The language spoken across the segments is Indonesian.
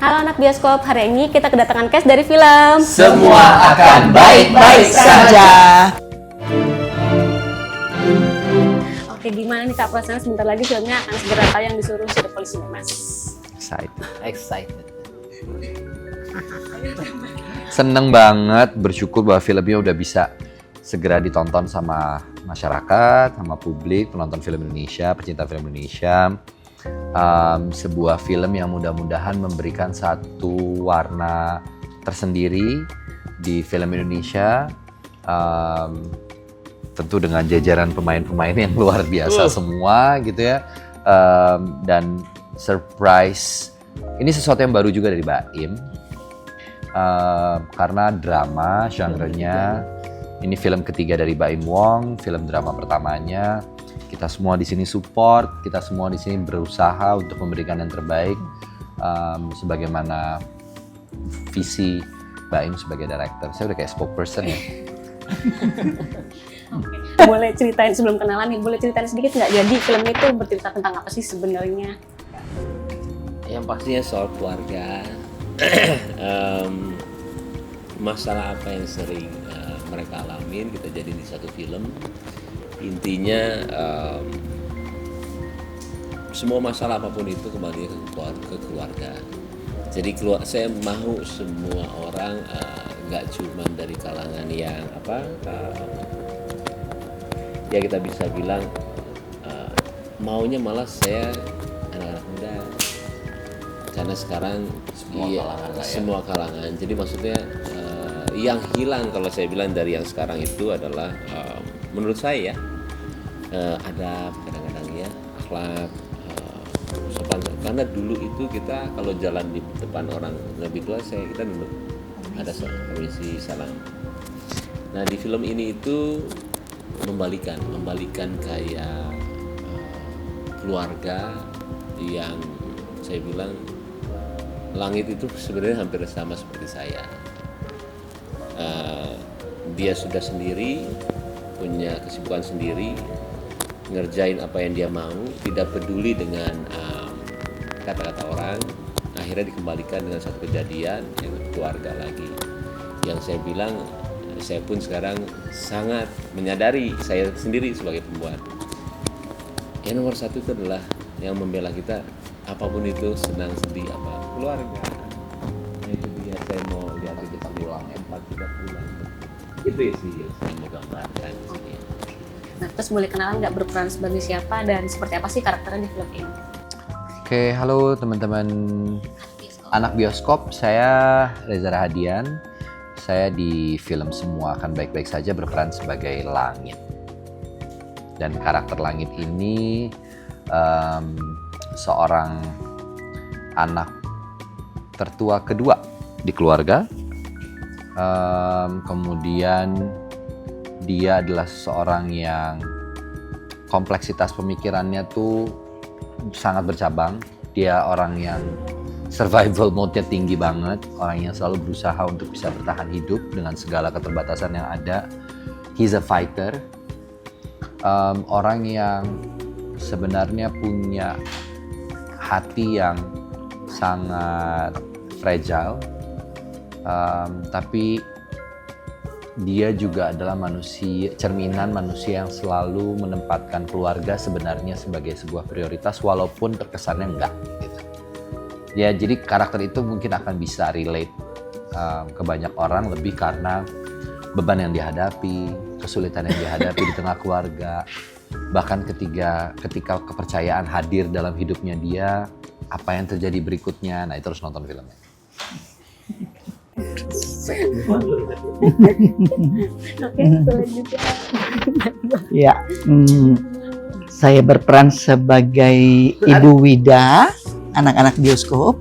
Halo anak bioskop, hari ini kita kedatangan cast dari film Semua akan baik-baik saja. Oke, gimana nih Kak perasaannya sebentar lagi filmnya akan segera tayang di seluruh Cinepolis Cinemas. Excited. Seneng banget, bersyukur bahwa filmnya udah bisa segera ditonton sama masyarakat, sama publik, penonton film Indonesia, pecinta film Indonesia. Sebuah film yang mudah-mudahan memberikan satu warna tersendiri di film Indonesia, tentu dengan jajaran pemain-pemain yang luar biasa semua gitu ya, dan surprise, ini sesuatu yang baru juga dari Baim, karena drama genre-nya, ini film ketiga dari Baim Wong, film drama pertamanya. Kita semua di sini support, kita semua di sini berusaha untuk memberikan yang terbaik, sebagaimana visi Baim sebagai director. Saya udah kayak spokesperson ya. Oke. Boleh ceritain sebelum kenalan nih, boleh ceritain sedikit nggak? Jadi film itu bercerita tentang apa sih sebenarnya? Yang pastinya soal keluarga, masalah apa yang sering mereka alamin kita jadi di satu film. Intinya semua masalah apapun itu kembali ke keluarga. Jadi saya mau semua orang nggak cuma dari kalangan yang ya kita bisa bilang maunya malah saya anak-anak muda, karena sekarang semua kalangan. Jadi maksudnya yang hilang kalau saya bilang dari yang sekarang itu adalah menurut saya ada kadang-kadang ya akhlak, sopan. Karena dulu itu kita kalau jalan di depan orang lebih tua kita dulu ada permisi salam. Nah di film ini itu membalikan kayak keluarga yang saya bilang langit itu sebenarnya hampir sama seperti saya. Dia sudah sendiri, punya kesibukan sendiri, ngerjain apa yang dia mau, tidak peduli dengan kata-kata orang. Akhirnya dikembalikan dengan satu kejadian yang keluarga lagi. Yang saya bilang, saya pun sekarang sangat menyadari saya sendiri sebagai pembuat. Yang nomor satu itu adalah yang membela kita, apapun itu, senang sedih apa, keluarga. Nah, itu dia, saya mau lihat itu pulang, empat tidak pulang. Itu sih yang saya mau gambarkan. Nah, terus boleh kenalan nggak berperan sebagai siapa dan seperti apa sih karakternya di film ini? Oke, halo teman-teman anak bioskop, saya Reza Rahadian. Saya di film Semua Akan Baik-Baik Saja berperan sebagai Langit. Dan karakter Langit ini seorang anak tertua kedua di keluarga. Kemudian dia adalah seseorang yang kompleksitas pemikirannya tuh sangat bercabang. Dia orang yang survival mode-nya tinggi banget, orang yang selalu berusaha untuk bisa bertahan hidup dengan segala keterbatasan yang ada. He's a fighter, orang yang sebenarnya punya hati yang sangat fragile, tapi dia juga adalah cerminan manusia yang selalu menempatkan keluarga sebenarnya sebagai sebuah prioritas walaupun terkesannya enggak gitu. Ya, jadi karakter itu mungkin akan bisa relate ke banyak orang lebih karena beban yang dihadapi, kesulitan yang dihadapi di tengah keluarga. Bahkan ketika kepercayaan hadir dalam hidupnya dia, apa yang terjadi berikutnya. Nah, itu harus nonton filmnya. Oke, selanjutnya. Ya, saya berperan sebagai Ibu Wida, anak-anak bioskop.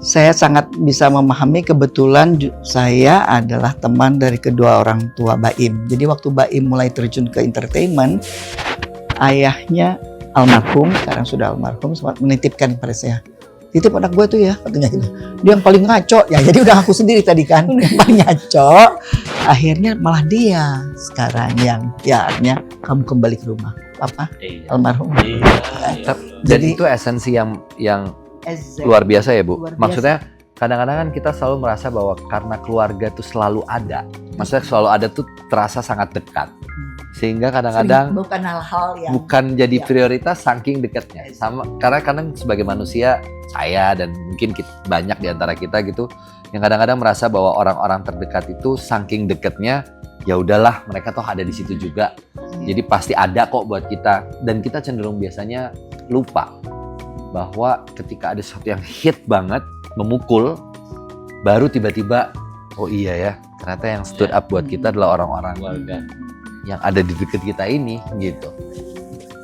Saya sangat bisa memahami, kebetulan saya adalah teman dari kedua orang tua Baim. Jadi waktu Baim mulai terjun ke entertainment, ayahnya almarhum, sekarang sudah almarhum, sempat menitipkan kepada saya, titip anak gue tuh ya, katanya gitu. Dia yang paling ngaco ya, jadi udah aku sendiri tadi kan yang paling ngaco. Akhirnya malah dia sekarang yang ya artinya kamu kembali ke rumah papa almarhum. Dan itu esensi yang Exactly. Luar biasa ya, Bu. Luar biasa. Maksudnya kadang-kadang kan kita selalu merasa bahwa karena keluarga tuh selalu ada. Maksudnya selalu ada tuh terasa sangat dekat. Sehingga kadang-kadang bukan hal-hal yang bukan jadi Ya. prioritas saking dekatnya. Sama karena kadang sebagai manusia, saya dan mungkin banyak di antara kita gitu yang kadang-kadang merasa bahwa orang-orang terdekat itu saking dekatnya, ya udahlah mereka toh ada di situ juga. Jadi pasti ada kok buat kita, dan kita cenderung biasanya lupa bahwa ketika ada sesuatu yang hit banget, memukul, baru tiba-tiba oh iya ya, ternyata yang stood up buat kita adalah orang-orang Keluarga. yang ada di dekat kita ini gitu.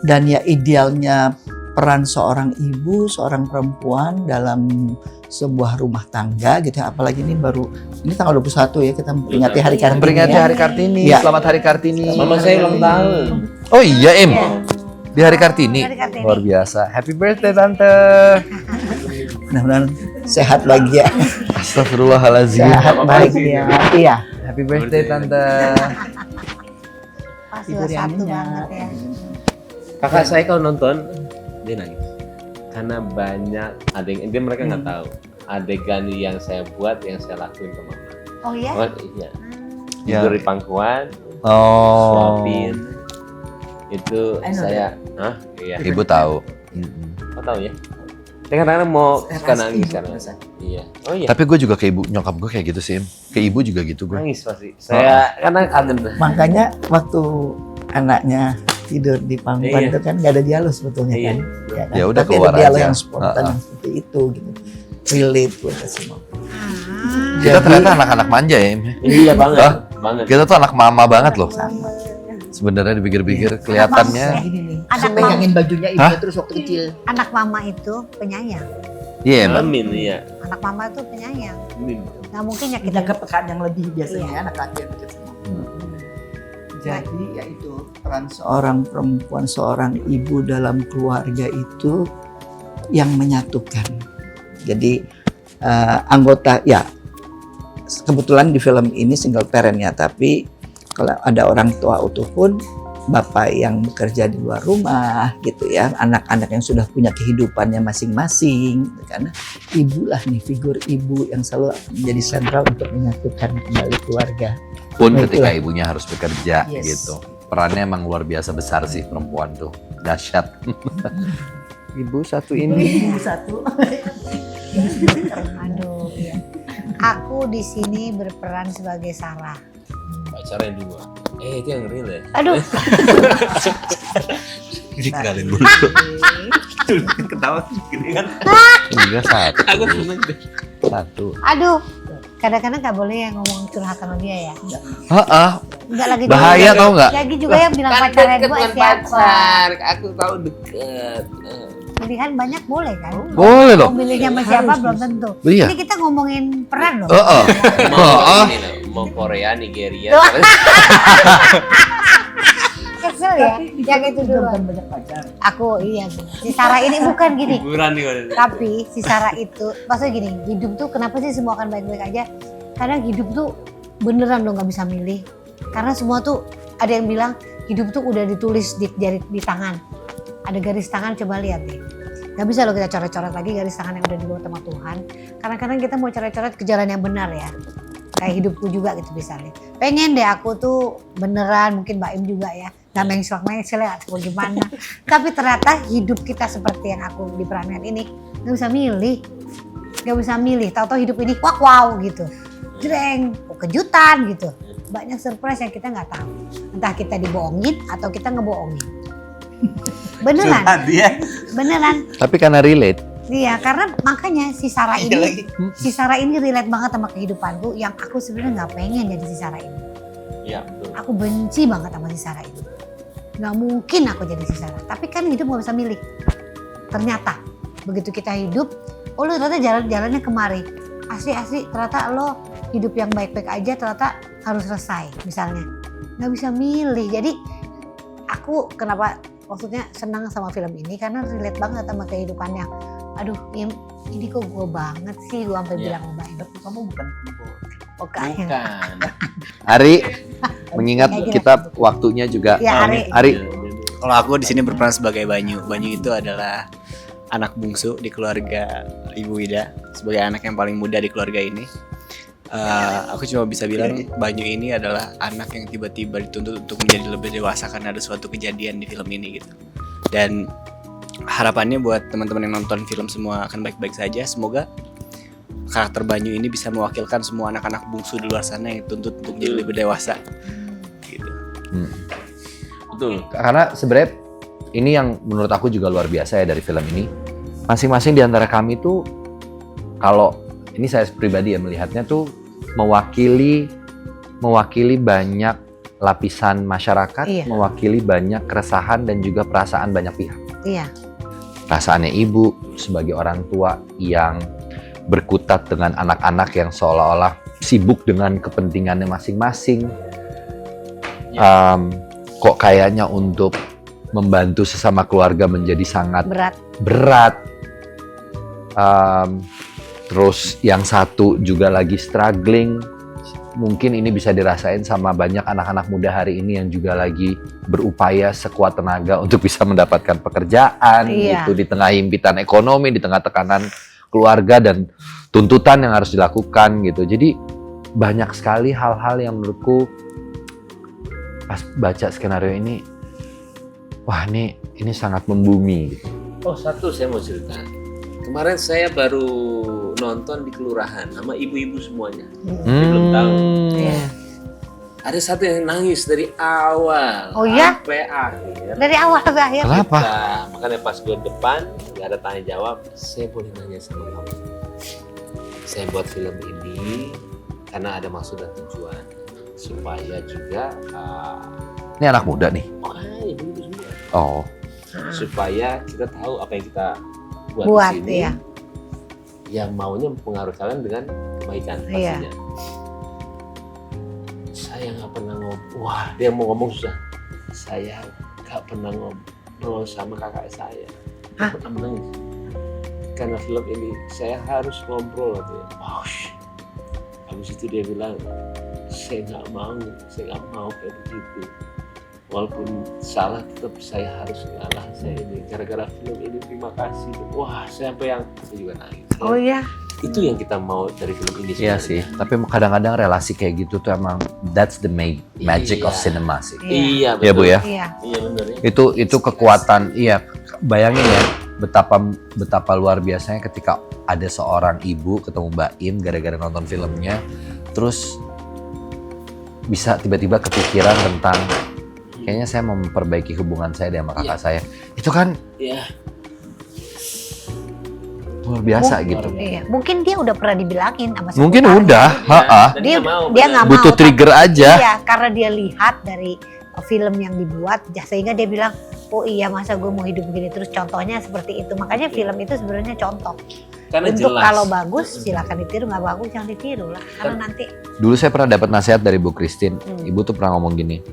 dan ya idealnya peran seorang ibu, seorang perempuan dalam sebuah rumah tangga gitu ya. Apalagi ini tanggal 21 ya, kita memperingati Hari Kartini. Memperingati ya. Hari Kartini. Ya. Selamat Hari Kartini. Mama saya ulang tahun. Oh iya, Em. Iya. Di Hari Kartini. Hari Kartini. Luar biasa. Happy birthday Tante. Mudah-mudahan sehat bahagia. Astagfirullahalazim. Sehat bahagia. Iya. Happy birthday Tante. Pas Tidur yang 21 nyenyak. banget ya. Kakak saya kalau nonton dia nangis karena banyak adegan dia mereka nggak tahu adegan yang saya buat yang saya lakuin ke mama. Oh ya? Oh, iya. Ya. Tidur di pangkuan, Oh. suapin. Itu I know saya, hah? Iya. Ibu tahu. Kau tahu ya? Saya kadang-kadang mau suka Rasa nangis ibu, karena. rasa. Iya. Oh iya. Tapi gue juga ke ibu, nyokap gue kayak gitu sih, Em. Ke ibu juga gitu gue. Nangis pasti. Saya karena kangen. Makanya waktu anaknya tidur di pangkuan Iya. itu kan nggak ada dialog sebetulnya Iya. kan. Ya, kan? Ya udah, tapi keluar ada dialog aja. yang spontan yang seperti itu gitu. Relate buat semua. Kita ternyata anak-anak manja ya, Em. Iya banget. Hah? Banget. Kita tuh anak mama banget loh. Sama. Sebenarnya dipikir-pikir kelihatannya. Gini nih, Anak saya pegangin bajunya ibu Hah? terus waktu kecil. Anak mama itu penyayang. Iya, Em. Amin, iya. Anak mama itu penyayang. Amin. Nggak mungkin Punya nyakitin. kepekaan yang lebih biasanya Iya. anak laki yang dekat semua. Jadi yaitu peran seorang perempuan, seorang ibu dalam keluarga itu yang menyatukan. Jadi anggota ya kebetulan di film ini single parent ya, tapi kalau ada orang tua utuh pun bapak yang bekerja di luar rumah gitu ya, anak-anak yang sudah punya kehidupannya masing-masing, karena ibulah nih figur ibu yang selalu menjadi sentral untuk menyatukan kembali keluarga. Pun Nah, ketika itulah. ibunya harus bekerja Yes. gitu. Perannya emang luar biasa besar sih perempuan tuh. Dahsyat. Ibu satu ini. Ibu satu. Aduh. Iya. Aku di sini berperan sebagai Sarah. Pacaran dua. Itu yang real ya. Aduh. Dikenalin dulu. Ketawa gini kan. Enggak satu. Aku seneng deh. Satu. Aduh. Kadang-kadang nggak boleh ya ngomong curhat sama dia ya. Heeh. Enggak lagi. Bahaya tau nggak? Lagi juga yang bilang Kan pacarnya deket gue bukan siapa. pacar. Aku tahu deket. Pilihan banyak boleh kan? Boleh Mau dong. milihnya sama siapa belum tentu. Iya. Ini kita ngomongin peran loh. Heeh. Mau ini loh, mau Korea, Nigeria. Kesel ya. Yang itu dulu. Bukan banyak pacar. Aku iya. Si Sarah ini bukan gini. Hiburan nih kalau Tapi si Sarah itu, maksudnya gini, hidup tuh kenapa sih semua akan baik-baik aja? Kadang hidup tuh beneran lo nggak bisa milih. Karena semua tuh ada yang bilang hidup tuh udah ditulis di jari di tangan. Ada garis tangan, coba lihat deh. Gak bisa lo kita coret-coret lagi garis tangan yang udah dibuat sama Tuhan. Kadang-kadang kita mau coret-coret ke jalan yang benar ya. Kayak hidupku juga gitu misalnya. Pengen deh aku tuh beneran, mungkin Mbak Im juga ya. Gak mengsel ya atau gimana. Tapi ternyata hidup kita seperti yang aku diperankan ini gak bisa milih. Gak bisa milih, tahu-tahu hidup ini wow gitu. Jreng, kejutan gitu. Banyak surprise yang kita nggak tahu. Entah kita dibohongin atau kita ngebohongin. Beneran, beneran. Tapi karena relate. Iya, karena makanya si Sarah ini relate banget sama kehidupanku yang aku sebenarnya nggak pengen jadi si Sarah ini. Iya, betul. Aku benci banget sama si Sarah ini. Nggak mungkin aku jadi si Sarah. Tapi kan hidup nggak bisa milih. Ternyata begitu kita hidup, oh lo ternyata jalannya kemari. Asli ternyata lo hidup yang baik-baik aja ternyata harus selesai misalnya. Nggak bisa milih. Jadi aku kenapa maksudnya senang sama film ini karena relate banget sama kehidupannya. Aduh, ini kok gue banget sih, gue sampai bilang sama Mbak Im. Kamu bukan perempuan. Oke. Bukan. Ari, mengingat Kayak gini. kita waktunya juga. Ya, Ari. Ari, Kalau aku di sini berperan sebagai Banyu. Banyu itu adalah anak bungsu di keluarga Ibu Ida, sebagai anak yang paling muda di keluarga ini. Aku cuma bisa bilang Banyu ini adalah anak yang tiba-tiba dituntut untuk menjadi lebih dewasa karena ada suatu kejadian di film ini gitu. Dan harapannya buat teman-teman yang nonton film semua akan baik-baik saja. Semoga karakter Banyu ini bisa mewakilkan semua anak-anak bungsu di luar sana yang dituntut untuk menjadi lebih dewasa. Gitu. Betul. Karena sebenarnya ini yang menurut aku juga luar biasa ya dari film ini. Masing-masing di antara kami tuh, kalau ini saya pribadi ya melihatnya tuh mewakili banyak lapisan masyarakat, Iya. mewakili banyak keresahan dan juga perasaan banyak pihak. Iya. Perasaannya ibu sebagai orang tua yang berkutat dengan anak-anak yang seolah-olah sibuk dengan kepentingannya masing-masing. Kok kayaknya untuk membantu sesama keluarga menjadi sangat berat. Terus yang satu juga lagi struggling. Mungkin ini bisa dirasain sama banyak anak-anak muda hari ini yang juga lagi berupaya sekuat tenaga untuk bisa mendapatkan pekerjaan gitu di tengah himpitan ekonomi, di tengah tekanan keluarga dan tuntutan yang harus dilakukan gitu. Jadi banyak sekali hal-hal yang menurutku pas baca skenario ini, wah ini sangat membumi gitu. Oh, satu saya mau cerita. Kemarin saya baru nonton di kelurahan sama ibu-ibu semuanya. Belum tahu. Iya. Ada satu yang nangis dari awal sampai akhir. Dari awal sampai akhir. Kenapa? Nah, makanya pas gue depan nggak ada tanya jawab, saya boleh nanya sama kamu. Saya buat film ini karena ada maksud dan tujuan supaya juga Ini anak muda nih. ibu-ibu semua. Oh. Supaya kita tahu apa yang kita buat di sini. Iya. Yang maunya mempengaruhi kalian dengan kebaikan pastinya. Saya nggak pernah ngobrol. Wah, dia mau ngomong susah. Saya nggak pernah ngobrol sama kakak saya. Dia pernah menangis. Karena film ini saya harus ngobrol katanya. Wow. Habis itu dia bilang, saya nggak mau kayak begitu. Walaupun salah tetap saya harus ngalah saya ini. Gara-gara film ini terima kasih. Wah, saya sampai yang saya juga nangis. Oh iya. Itu yang kita mau dari film ini. Iya sih, tapi kadang-kadang relasi kayak gitu tuh emang that's the magic of cinema sih. Iya, Ya Bu ya. Iya. Iya benar ya. Itu kekuatan. Iya, bayangin ya betapa luar biasanya ketika ada seorang ibu ketemu Mbak Im gara-gara nonton filmnya, terus bisa tiba-tiba kepikiran tentang kayaknya saya mau memperbaiki hubungan saya dengan kakak saya. Itu kan luar biasa gitu. Iya. Mungkin dia udah pernah dibilangin sama Mungkin seputarnya. udah, Dan Dia mau, dia nggak mau. butuh trigger aja. Iya, karena dia lihat dari film yang dibuat, sehingga dia bilang, oh iya masa gue mau hidup begini terus. Contohnya seperti itu. Makanya film itu sebenarnya contoh. Karena Untuk jelas. kalau bagus silakan ditiru, nggak bagus jangan ditiru lah. Karena nanti Dulu saya pernah dapat nasihat dari Bu Christine. Ibu tuh pernah ngomong gini.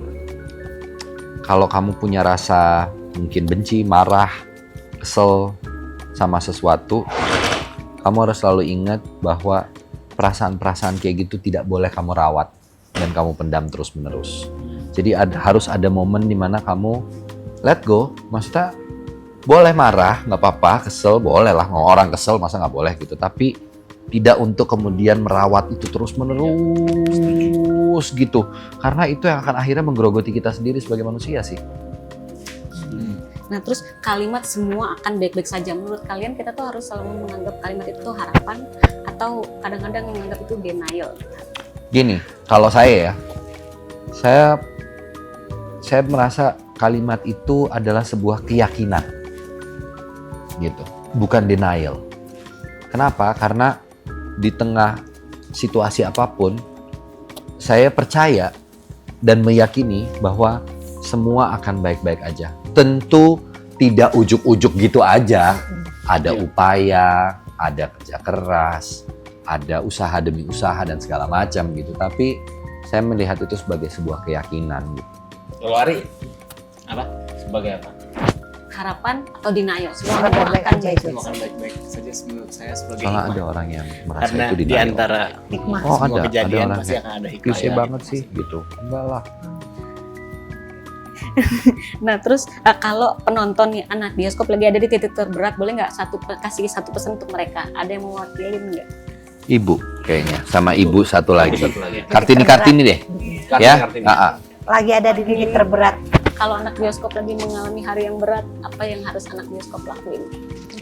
Kalau kamu punya rasa mungkin benci, marah, kesel sama sesuatu, kamu harus selalu ingat bahwa perasaan-perasaan kayak gitu tidak boleh kamu rawat dan kamu pendam terus-menerus. Jadi harus ada momen dimana kamu let go. Maksudnya boleh marah, nggak apa-apa, kesel boleh lah. Orang kesel masa nggak boleh gitu. Tapi tidak untuk kemudian merawat itu terus-menerus gitu. Karena itu yang akan akhirnya menggerogoti kita sendiri sebagai manusia sih. Nah, terus kalimat semua akan baik-baik saja. Menurut kalian kita tuh harus selalu menganggap kalimat itu harapan atau kadang-kadang menganggap itu denial? Gini, kalau saya ya, saya merasa kalimat itu adalah sebuah keyakinan, gitu, bukan denial. Kenapa? Karena di tengah situasi apapun, saya percaya dan meyakini bahwa semua akan baik-baik aja. Tentu tidak ujuk-ujuk gitu aja. Ada upaya, ada kerja keras, ada usaha demi usaha dan segala macam gitu. Tapi saya melihat itu sebagai sebuah keyakinan gitu. Kalau Ari, apa? Sebagai apa? Harapan atau denial? Semua Semoga akan baik-baik aja. baik-baik Semua akan saja. baik-baik saja menurut saya sebagai Soalnya hikmah. ada orang yang merasa Karena itu di denial. antara hikmah. Oh, semua ada kejadian orang pasti kayak akan ada hikmah. klise banget sih gitu. Enggak lah. Nah terus kalau penonton nih anak bioskop lagi ada di titik terberat, boleh nggak kasih satu pesan untuk mereka? Ada yang mau wakilin nggak? Ibu kayaknya, sama ibu satu lagi. Satu lagi. Kartini deh, ya. Kartini. Lagi ada di titik terberat. Kalau anak bioskop lagi mengalami hari yang berat, apa yang harus anak bioskop lakuin?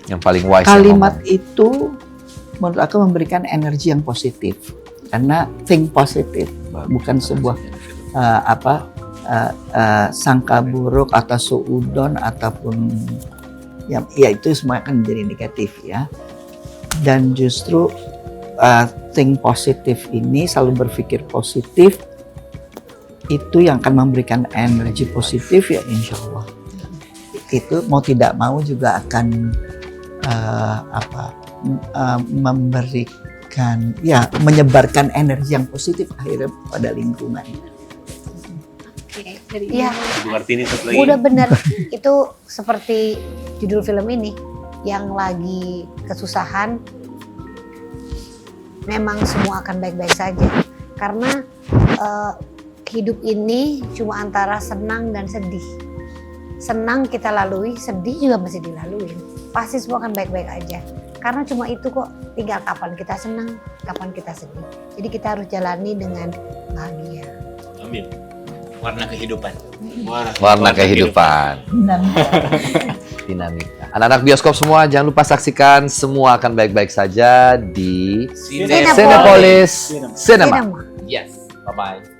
Yang paling wise. Kalimat itu menurut aku memberikan energi yang positif. Karena think positif, bukan sebuah sangka buruk atau suudon ataupun ya itu semua akan menjadi negatif ya. Dan justru think positif ini, selalu berpikir positif, itu yang akan memberikan energi positif ya insya Allah. Itu mau tidak mau juga akan memberikan ya menyebarkan energi yang positif akhirnya pada lingkungan. Oke, dari Iya. Bu Kartini satu lagi. Udah bener. Itu seperti judul film ini, yang lagi kesusahan, memang semua akan baik-baik saja. Karena hidup ini cuma antara senang dan sedih. Senang kita lalui, sedih juga masih dilalui. Pasti semua akan baik-baik aja. Karena cuma itu kok, tinggal kapan kita senang, kapan kita sedih. Jadi kita harus jalani dengan bahagia. Amin. Warna kehidupan. Warna kehidupan. Dinamika. Anak-anak bioskop semua jangan lupa saksikan Semua Akan Baik-Baik Saja di Cinepolis. Cinepolis Cinema. Cinema. Yes. Bye bye.